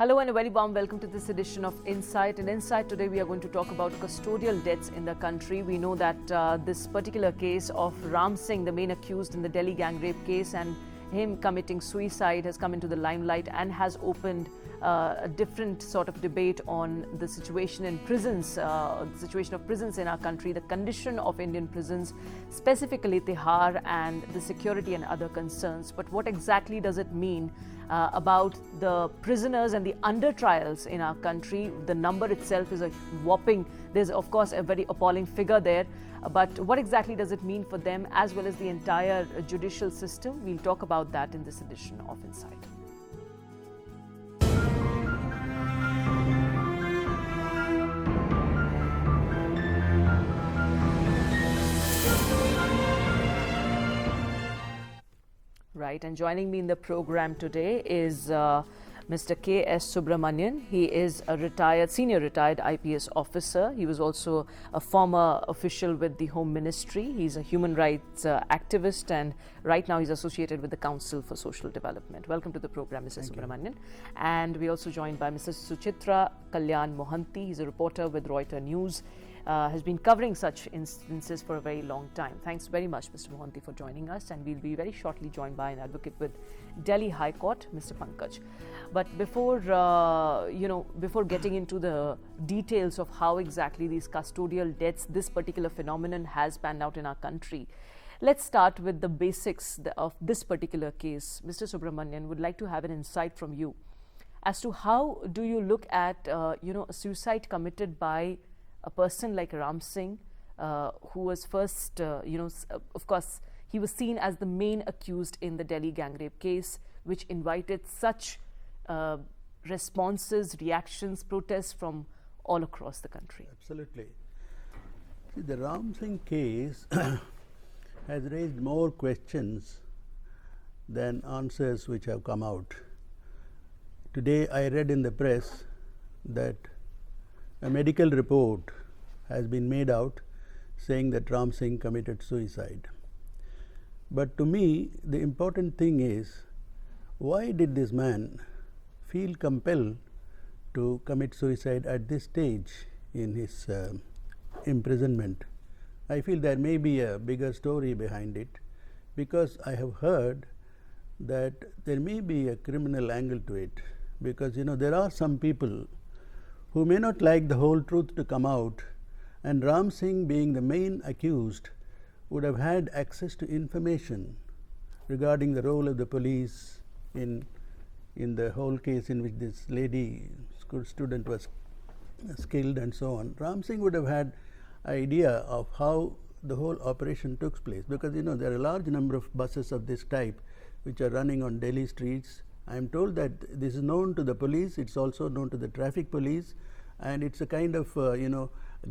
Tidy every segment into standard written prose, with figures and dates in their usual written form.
Hello and a very warm welcome to this edition of Insight. In Insight today we are going to talk about custodial deaths in the country. We know that this particular case of Ram Singh, the main accused in the Delhi gang rape case, and him committing suicide has come into the limelight and has opened a different sort of debate on the situation in prisons, the situation of prisons in our country, the condition of Indian prisons, specifically Tihar, and the security and other concerns. But what exactly does it mean about the prisoners and the under trials in our country? The number itself is a whopping, there's of course a very appalling figure there, but what exactly does it mean for them as well as the entire judicial system? We'll talk about that in this edition of Insight. Right, and joining me in the program today is Mr. K.S. Subramanian. He is a senior retired IPS officer. He was also a former official with the Home Ministry. He's a human rights activist, and right now he's associated with the Council for Social Development. Welcome to the program, Mr. Subramanian. And we're also joined by Mr. Suchitra Kalyan Mohanty. He's a reporter with Reuters News. Has been covering such instances for a very long time. Thanks very much, Mr. Mohanty, for joining us, and we'll be very shortly joined by an advocate with Delhi High Court, Mr. Pankaj. But before getting into the details of how exactly these custodial deaths, this particular phenomenon has panned out in our country, let's start with the basics of this particular case. Mr. Subramanian, would like to have an insight from you as to how do you look at a suicide committed by a person like Ram Singh, who was first, of course, he was seen as the main accused in the Delhi gang rape case, which invited such responses, reactions, protests from all across the country. Absolutely. See, the Ram Singh case has raised more questions than answers which have come out. Today I read in the press that a medical report has been made out saying that Ram Singh committed suicide. But to me, the important thing is, why did this man feel compelled to commit suicide at this stage in his imprisonment? I feel there may be a bigger story behind it, because I have heard that there may be a criminal angle to it, because there are some people who may not like the whole truth to come out, and Ram Singh, being the main accused, would have had access to information regarding the role of the police in the whole case in which this lady school student was killed and so on. Ram Singh would have had idea of how the whole operation took place, because there are a large number of buses of this type which are running on Delhi streets. I am told that this is known to the police, it's also known to the traffic police, and it's a kind of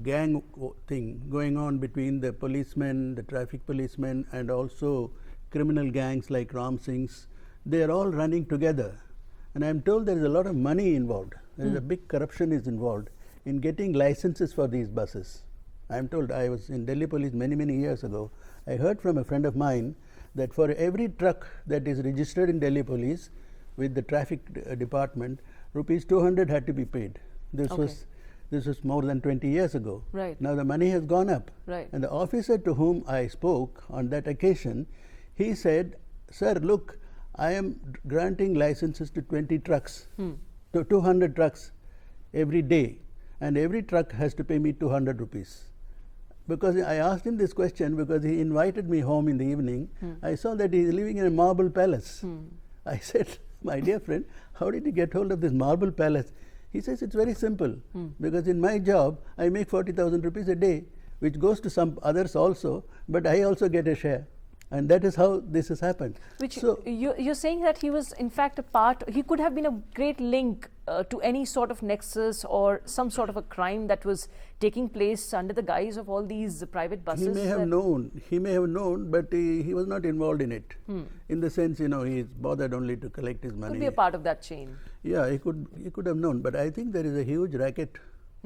gang thing going on between the policemen, the traffic policemen, and also criminal gangs like Ram Singh's. They are all running together, and I am told there is a lot of money involved. There is a big corruption is involved in getting licenses for these buses. I am told, I was in Delhi police many years ago. I heard from a friend of mine that for every truck that is registered in Delhi police with the traffic department, rupees 200 had to be paid. This was more than 20 years ago. Right. Now the money has gone up. Right. And the officer to whom I spoke on that occasion, he said, "Sir, look, I am granting licenses to 20 trucks, to 200 trucks every day, and every truck has to pay me 200 rupees. Because I asked him this question because he invited me home in the evening. I saw that he is living in a marble palace. I said, "My dear friend, how did you get hold of this marble palace?" He says, "It's very simple, because in my job I make 40,000 rupees a day, which goes to some others also, but I also get a share." And that is how this has happened. Which, so you're saying that he was in fact a part, he could have been a great link to any sort of nexus or some sort of a crime that was taking place under the guise of all these private buses? He may have known, but he was not involved in it. In the sense, he is bothered only to collect his money. Could be a part of that chain. Yeah, he could have known, but I think there is a huge racket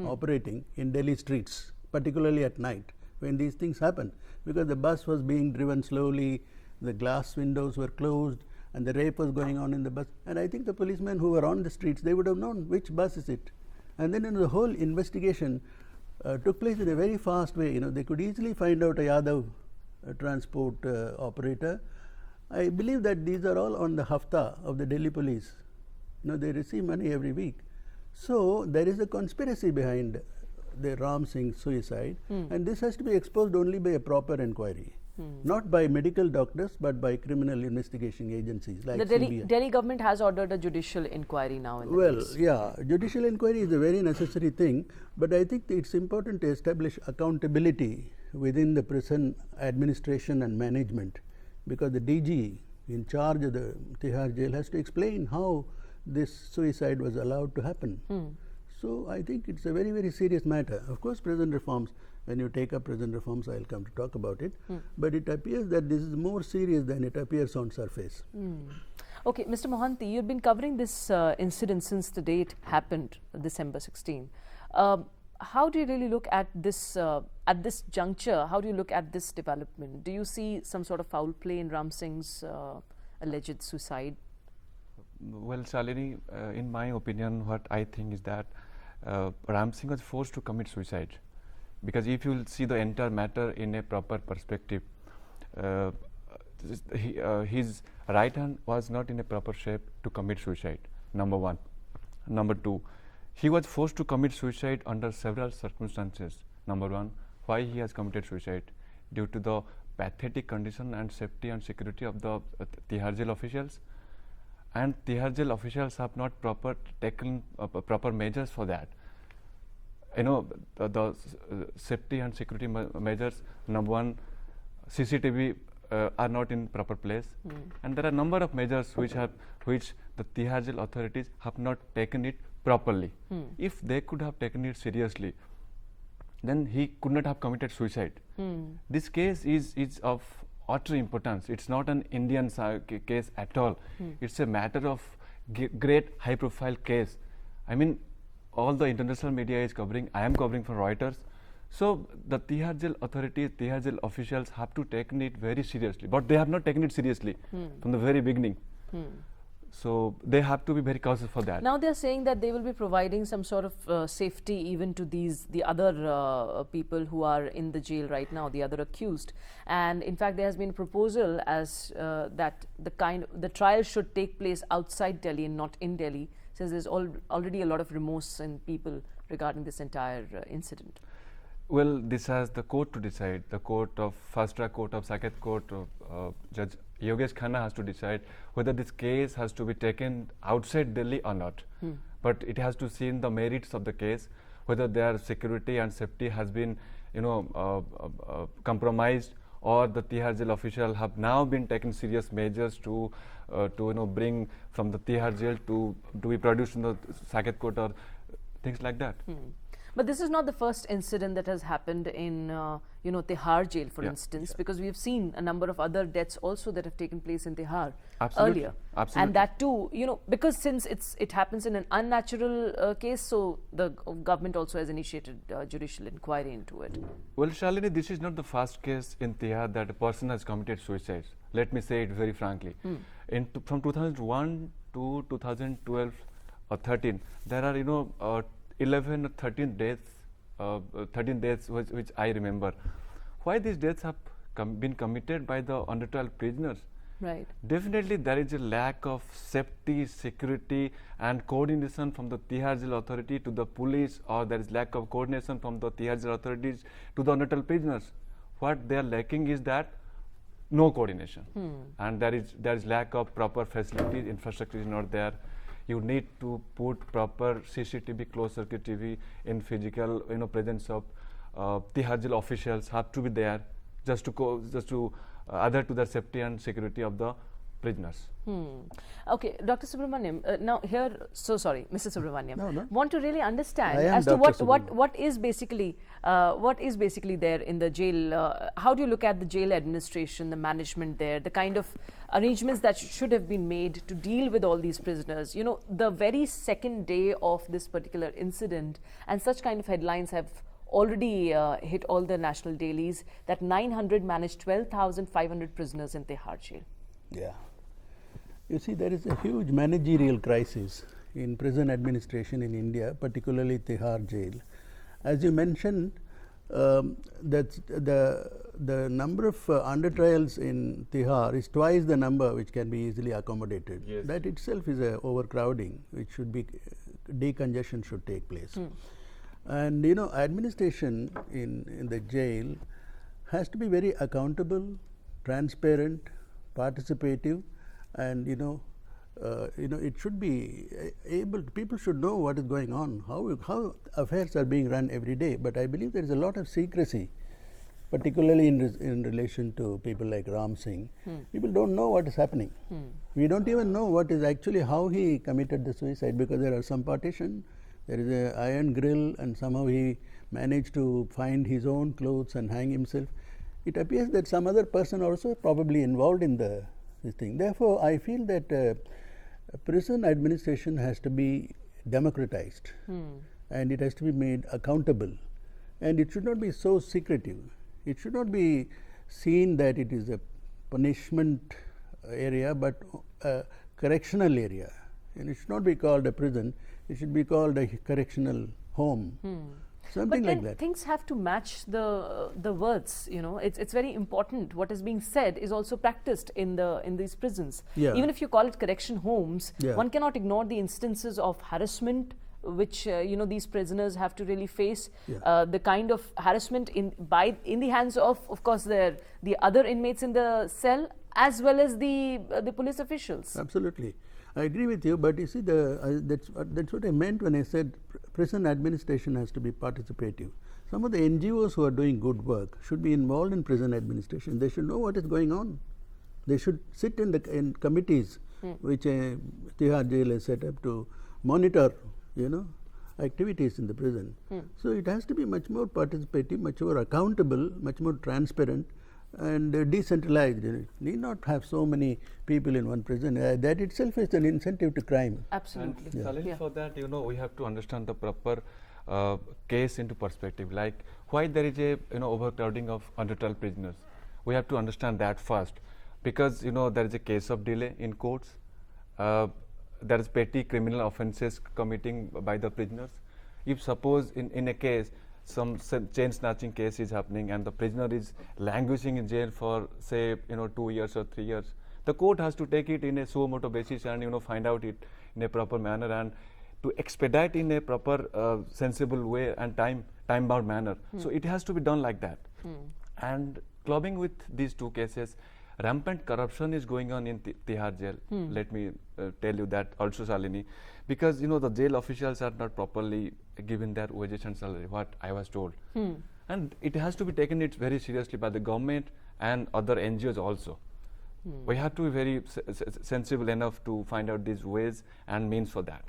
operating in Delhi streets, particularly at night, when these things happen, because the bus was being driven slowly, the glass windows were closed, and the rape was going on in the bus. And I think the policemen who were on the streets, they would have known which bus is it. And then the whole investigation took place in a very fast way. They could easily find out a Yadav transport operator. I believe that these are all on the hafta of the Delhi police. They receive money every week. So there is a conspiracy behind the Ram Singh suicide, and this has to be exposed only by a proper inquiry. Not by medical doctors, but by criminal investigation agencies like the CBI. Delhi government has ordered a judicial inquiry now in the case. Yeah, judicial inquiry is a very necessary thing, but I think it's important to establish accountability within the prison administration and management, because the DG in charge of the Tihar jail has to explain how this suicide was allowed to happen. So I think it's a very, very serious matter. Of course, prison reforms, when you take up prison reforms, I'll come to talk about it. But it appears that this is more serious than it appears on surface. Okay, Mr. Mohanty, you've been covering this incident since the day it happened, December 16. How do you really look at this juncture? How do you look at this development? Do you see some sort of foul play in Ram Singh's alleged suicide? Well, Shalini, in my opinion, what I think is that Ram Singh was forced to commit suicide, because if you see the entire matter in a proper perspective, his right hand was not in a proper shape to commit suicide, number one. Number two, he was forced to commit suicide under several circumstances. Number one, why he has committed suicide? Due to the pathetic condition and safety and security of the Tihar jail officials. And Tihar jail officials have not taken proper measures for that. The safety and security measures, number one, CCTV are not in proper place, and there are a number of measures which the Tihar jail authorities have not taken it properly. If they could have taken it seriously, then he could not have committed suicide. This case is of utter importance. It's not an Indian case at all. It's a matter of great high profile case. I mean, all the international media is covering, I am covering for Reuters. So the Tihar jail authorities, Tihar jail officials have to take it very seriously, but they have not taken it seriously from the very beginning. So they have to be very cautious for that. Now they are saying that they will be providing some sort of safety even to the other people who are in the jail right now, the other accused. And in fact, there has been a proposal as that the trial should take place outside Delhi and not in Delhi, since there's already a lot of remorse in people regarding this entire incident. Well, this has the court to decide. The Fast Track Court of Saket Court, Judge Yogesh Khanna has to decide whether this case has to be taken outside Delhi or not. But it has to see in the merits of the case, whether their security and safety has been, compromised, or the Tihar jail official have now been taking serious measures to bring from the Tihar jail to be produced in the Saket Court or things like that. But this is not the first incident that has happened in, Tihar jail, for instance, because we have seen a number of other deaths also that have taken place in Tihar earlier. Absolutely. And that too, because since it happens in an unnatural case, so the government also has initiated judicial inquiry into it. Well, Shalini, this is not the first case in Tihar that a person has committed suicide. Let me say it very frankly. From 2001 to 2012 or 13, there are 11 or 13 deaths which I remember. Why these deaths have been committed by the under trial prisoners? Right. Definitely there is a lack of safety, security and coordination from the Tihar jail authority to the police, or there is lack of coordination from the Tihar jail authorities to the under trial prisoners. What they are lacking is that no coordination, and there is lack of proper facilities, infrastructure is not there. You need to put proper CCTV, closed circuit TV in physical, presence of Tihar jail officials have to be there just to adhere to the safety and security of the prisoners. Okay, Dr. Subramaniam, now here, so sorry, Mr. Subramaniam, No. want to really understand I am as to Dr. what is basically there in the jail. How do you look at the jail administration, the management there, the kind of arrangements that should have been made to deal with all these prisoners? The very second day of this particular incident, and such kind of headlines have already hit all the national dailies, that 900 managed 12,500 prisoners in Tihar jail. Yeah. You see, there is a huge managerial crisis in prison administration in India, particularly Tihar jail. As you mentioned, that the number of under trials in Tihar is twice the number which can be easily accommodated. Yes. That itself is a overcrowding, which should be decongestion should take place. And you know, administration in the jail has to be very accountable, transparent, participative, and it should be able to, people should know what is going on, how affairs are being run every day. But I believe there is a lot of secrecy, particularly in relation to people like Ram Singh. People don't know what is happening. We don't even know what is actually how he committed the suicide, because there are some partition, there is a iron grill, and somehow he managed to find his own clothes and hang himself. It appears that some other person also probably involved in this thing. Therefore, I feel that prison administration has to be democratized, and it has to be made accountable, and it should not be so secretive. It should not be seen that it is a punishment area, but a correctional area, and it should not be called a prison. It should be called a correctional home. Something but then like that. things have to match the words. You know, it's very important. What is being said is also practiced in these prisons. Yeah. Even if you call it correction homes, Yeah. one cannot ignore the instances of harassment which these prisoners have to really face. Yeah. The kind of harassment in the hands of course, the other inmates in the cell, as well as the police officials. Absolutely, I agree with you. But you see, that's what I meant when I said prison administration has to be participative. Some of the NGOs who are doing good work should be involved in prison administration. They should know what is going on. They should sit in committees which Tihar jail has set up to monitor, activities in the prison. So it has to be much more participative, much more accountable, much more transparent, and decentralized. It need not have so many people in one prison. That itself is an incentive to crime. Absolutely. And Salil, for that, we have to understand the proper case into perspective. Like why there is a overcrowding of under trial prisoners. We have to understand that first, because there is a case of delay in courts. There is petty criminal offences committing by the prisoners. If suppose in a case some chain snatching case is happening and the prisoner is languishing in jail for say 2 years or 3 years, the court has to take it in a suo motu basis and find out it in a proper manner and to expedite in a proper sensible way and time bound manner. So it has to be done like that. And clubbing with these two cases, rampant corruption is going on in Tihar jail. Let me tell you that also, Shalini, because the jail officials are not properly given their wages and salary, what I was told. And it has to be taken it very seriously by the government and other NGOs also. We have to be very sensible enough to find out these ways and means for that.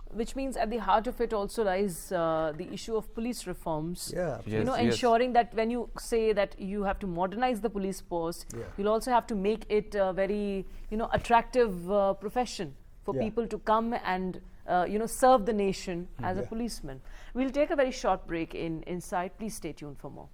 Which means at the heart of it also lies the issue of police reforms. Yeah, Yes, yes. Ensuring that when you say that you have to modernize the police force, you'll also have to make it a very attractive profession for people to come and serve the nation as a policeman. We'll take a very short break in Insight. Please stay tuned for more.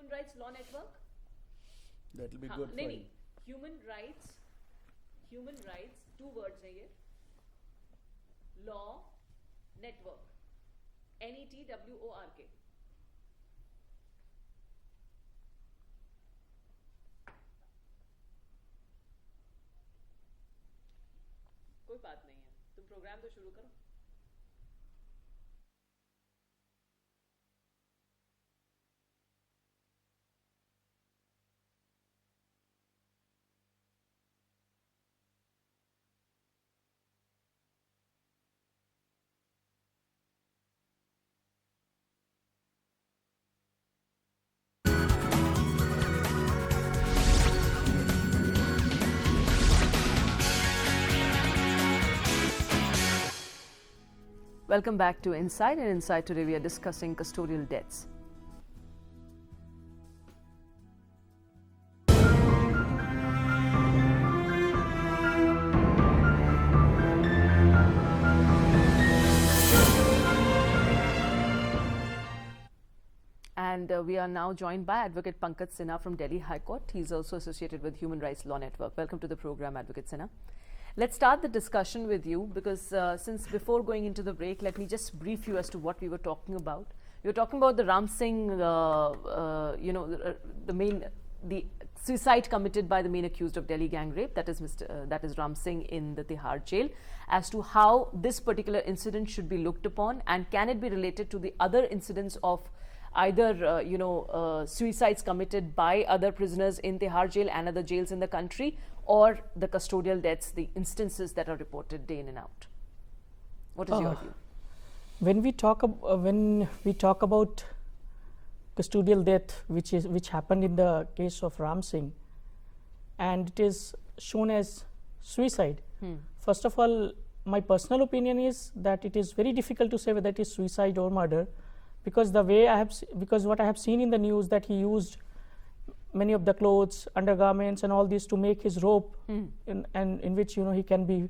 Human Rights Law Network? That will be good for नहीं, you. human rights, two words है ये. Law Network. NETWORK. कोई बात नहीं है, तुम programme तो शुरू करो. Welcome back to Inside, and Inside today we are discussing custodial deaths. And we are now joined by Advocate Pankaj Sinha from Delhi High Court. He's also associated with Human Rights Law Network. Welcome to the program, Advocate Sinha. Let's start the discussion with you because since before going into the break, let me just brief you as to what we were talking about. We were talking about the Ram Singh, the suicide committed by the main accused of Delhi gang rape, that is Ram Singh in the Tihar jail, as to how this particular incident should be looked upon, and can it be related to the other incidents of either suicides committed by other prisoners in Tihar jail and other jails in the country, or the custodial deaths, the instances that are reported day in and out. What is your view? When we talk about custodial death, which happened in the case of Ram Singh, and it is shown as suicide. First of all, my personal opinion is that it is very difficult to say whether it is suicide or murder, because what I have seen in the news, that he used many of the clothes, undergarments and all this to make his rope in which he can be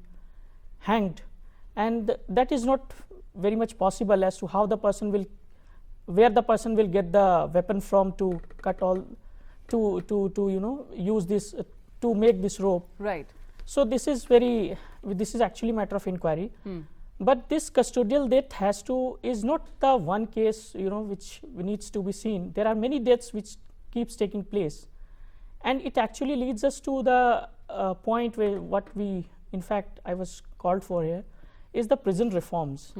hanged, and that is not very much possible as to how the person will, where the person will get the weapon from to cut all, to use this to make this rope. Right. So this is actually a matter of inquiry. But this custodial death is not the one case which needs to be seen. There are many deaths which keeps taking place, and it actually leads us to the point where I was called for here is the prison reforms.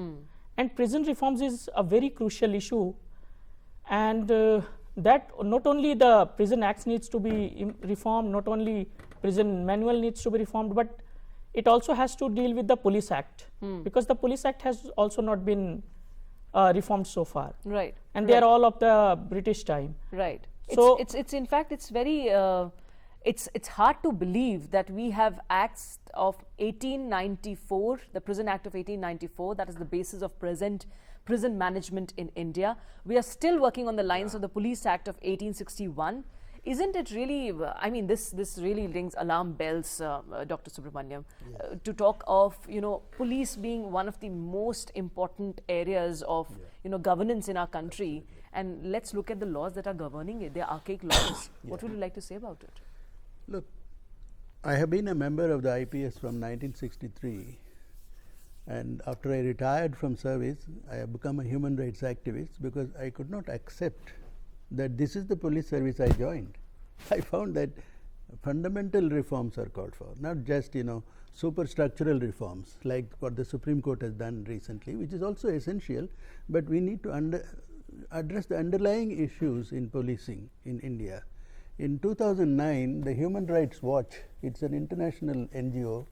And prison reforms is a very crucial issue, and that not only the prison acts needs to be reformed, not only prison manual needs to be reformed, but it also has to deal with the Police Act, because the Police Act has also not been reformed so far. Right. And they are all of the British time. Right. So it's in fact it's very it's hard to believe that we have acts of 1894, the Prison Act of 1894, that is the basis of present prison management in India. We are still working on the lines of the Police Act of 1861. Isn't it really, I mean, this really rings alarm bells, Dr. Subramaniam, to talk of, police being one of the most important areas of, governance in our country. And let's look at the laws that are governing it. They're archaic laws. What would you like to say about it? Look, I have been a member of the IPS from 1963, and after I retired from service, I have become a human rights activist because I could not accept that this is the police service I joined. I found that fundamental reforms are called for, not just superstructural reforms like what the Supreme Court has done recently, which is also essential, but we need to address the underlying issues in policing in India. In 2009, the Human Rights Watch, it's an international NGO,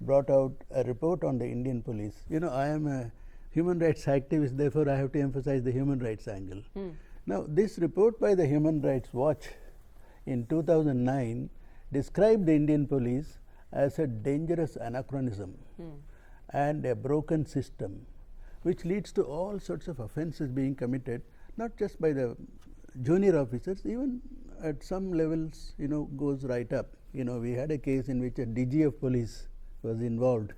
brought out a report on the Indian police. I am a human rights activist, therefore I have to emphasize the human rights angle. Now, this report by the Human Rights Watch in 2009 described the Indian police as a dangerous anachronism and a broken system, which leads to all sorts of offences being committed, not just by the junior officers, even at some levels, goes right up. We had a case in which a DG of police was involved,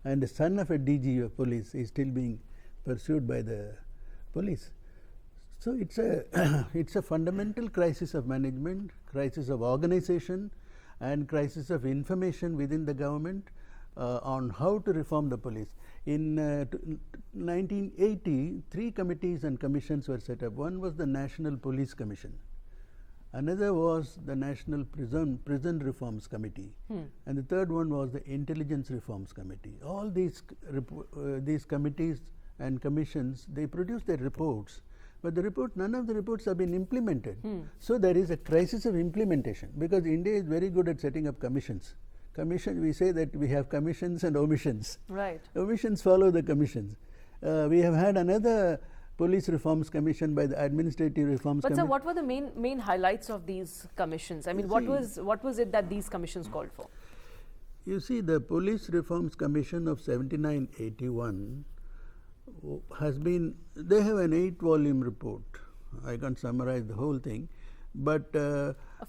and the son of a DG of police is still being pursued by the police. So it's a it's a fundamental crisis of management, crisis of organization, and crisis of information within the government on how to reform the police. In 1980, 3 committees and commissions were set up. One was the National Police Commission. Another was the National Prison Reforms Committee, and the third one was the Intelligence Reforms Committee. All these committees and commissions, they produce their reports, but none of the reports have been implemented. So there is a crisis of implementation, because India is very good at setting up commissions. We say that we have commissions and omissions. Right. Omissions follow the commissions. We have had another Police Reforms Commission by the Administrative Reforms Commission. But sir, what were the main highlights of these commissions? I mean, what was it that these commissions called for? You see, the Police Reforms Commission of 79-81 has been, they have an 8-volume report. I can't summarize the whole thing, but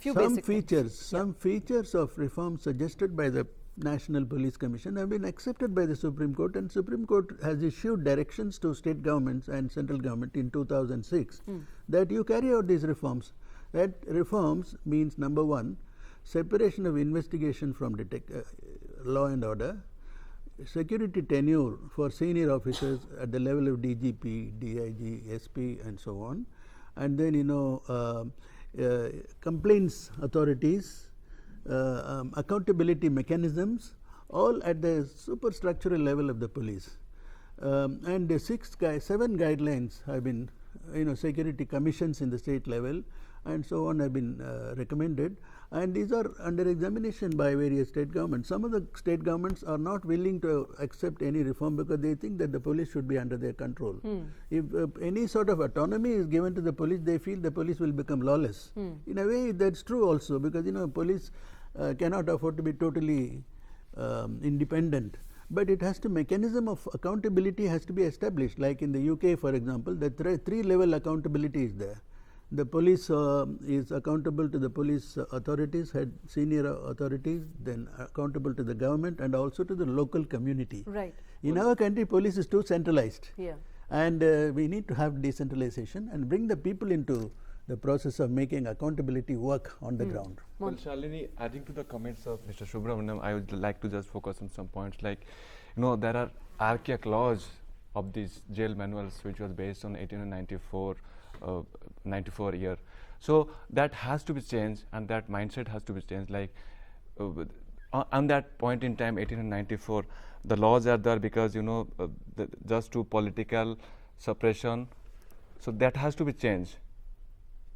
some features of reform suggested by the National Police Commission have been accepted by the Supreme Court, and Supreme Court has issued directions to state governments and central government in 2006 that you carry out these reforms. That reforms means, number one, separation of investigation from law and order, security tenure for senior officers at the level of DGP, DIG, SP, and so on, and then complaints authorities, accountability mechanisms, all at the superstructural level of the police. And the 7 guidelines have been, security commissions in the state level and so on have been recommended, and these are under examination by various state governments. Some of the state governments are not willing to accept any reform because they think that the police should be under their control. If any sort of autonomy is given to the police, they feel the police will become lawless. In a way, that's true also, because police cannot afford to be totally independent. But it has to, mechanism of accountability has to be established. Like in the UK, for example, the 3-level accountability is there. The police is accountable to the police authorities, senior authorities, then accountable to the government and also to the local community. Right. In our country, police is too centralized. Yeah. And we need to have decentralization and bring the people into the process of making accountability work on the ground. Well, Shalini, adding to the comments of Mr. Subramaniam, I would like to just focus on some points. Like, there are archaic laws of these jail manuals which was based on 1894 year. So that has to be changed, and that mindset has to be changed. Like on that point in time, 1894, the laws are there because just to political suppression. So that has to be changed.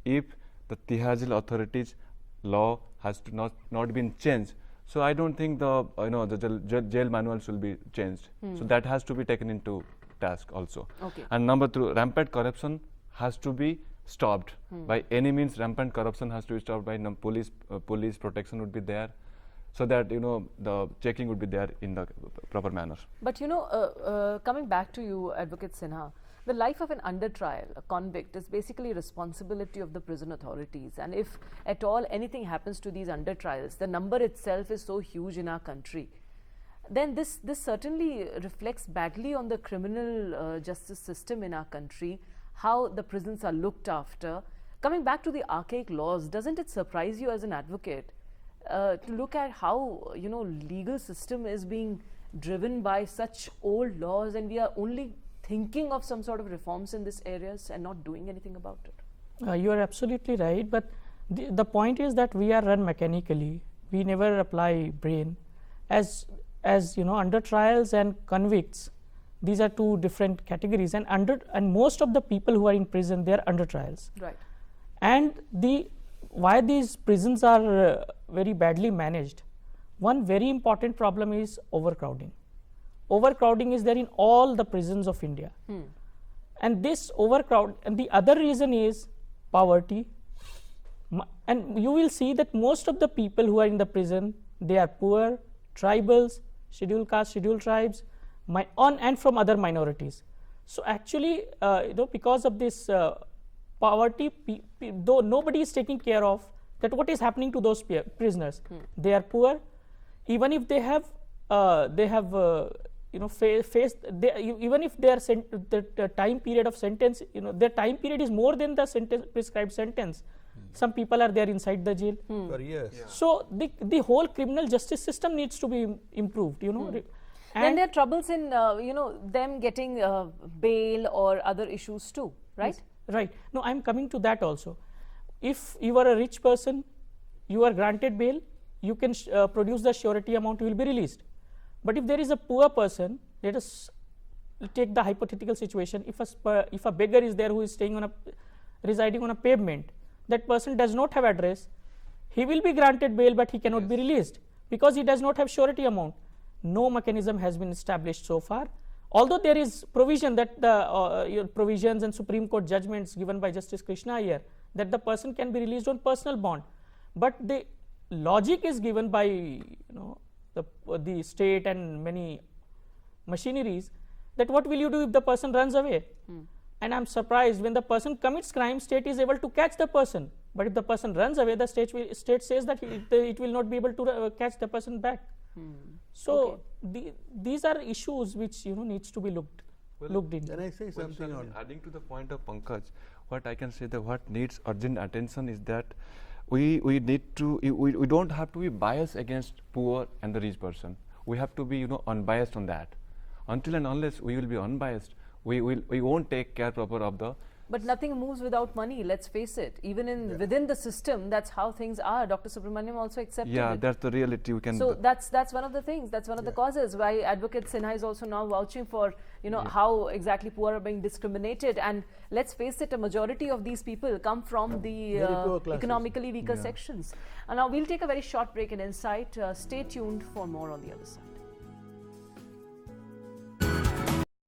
If the Tihar jail authorities law has to not been changed, so I don't think the the jail manuals will be changed. So that has to be taken into task also. Okay. And number 2, rampant corruption has to be stopped by any means. Rampant corruption has to be stopped by police protection would be there, so that the checking would be there in the proper manner. But coming back to you, Advocate Sinha, the life of an under trial, a convict, is basically responsibility of the prison authorities, and if at all anything happens to these under trials, the number itself is so huge in our country, then this certainly reflects badly on the criminal justice system in our country, how the prisons are looked after. Coming back to the archaic laws, doesn't it surprise you as an advocate to look at how legal system is being driven by such old laws, and we are only thinking of some sort of reforms in these areas and not doing anything about it? You are absolutely right, but the point is that we are run mechanically. We never apply brain. As under trials and convicts, these are 2 different categories, and most of the people who are in prison, they are under trials. Right. And why these prisons are very badly managed, one very important problem is overcrowding. Overcrowding is there in all the prisons of India. And this overcrowd, and the other reason is poverty. And you will see that most of the people who are in the prison, they are poor, tribals, scheduled caste, scheduled tribes, and from other minorities. So actually, because of this poverty, though nobody is taking care of that, what is happening to those prisoners? They are poor. Even if they have face even if their the time period of sentence, their time period is more than the prescribed sentence. Some people are there inside the jail for years. so the whole criminal justice system needs to be improved, Then and there are troubles in them getting bail or other issues too, right? right. No, I'm coming to that also. If you are a rich person, you are granted bail, you can produce the surety amount, you will be released. But if there is a poor person, let us take the hypothetical situation. If a beggar is there who is residing on a pavement, that person does not have address, he will be granted bail but he cannot be released because he does not have surety amount. No mechanism has been established so far, although there is provision that the provisions and Supreme Court judgments given by Justice Krishna here that the person can be released on personal bond, but the logic is given by the state and many machineries that what will you do if the person runs away? And I'm surprised when the person commits crime, state is able to catch the person, but if the person runs away, the state says that it will not be able to catch the person back. So these are issues which needs to be looked into. Can I say something on adding to the point of Pankaj, what I can say that what needs urgent attention is that we need to we don't have to be biased against poor and the rich person. We have to be unbiased on that. Until and unless we will be unbiased, we won't take care proper of the. But nothing moves without money, let's face it. Even within the system, that's how things are. Dr. Subramaniam also accepted Yeah, it. that's the reality. We can. So that's one of the things. That's one of the causes why Advocate Sinha is also now vouching for how exactly poor are being discriminated. And let's face it, a majority of these people come from the Very poor classes. economically weaker sections. And now we'll take a very short break in Insight. Stay tuned for more on the other side.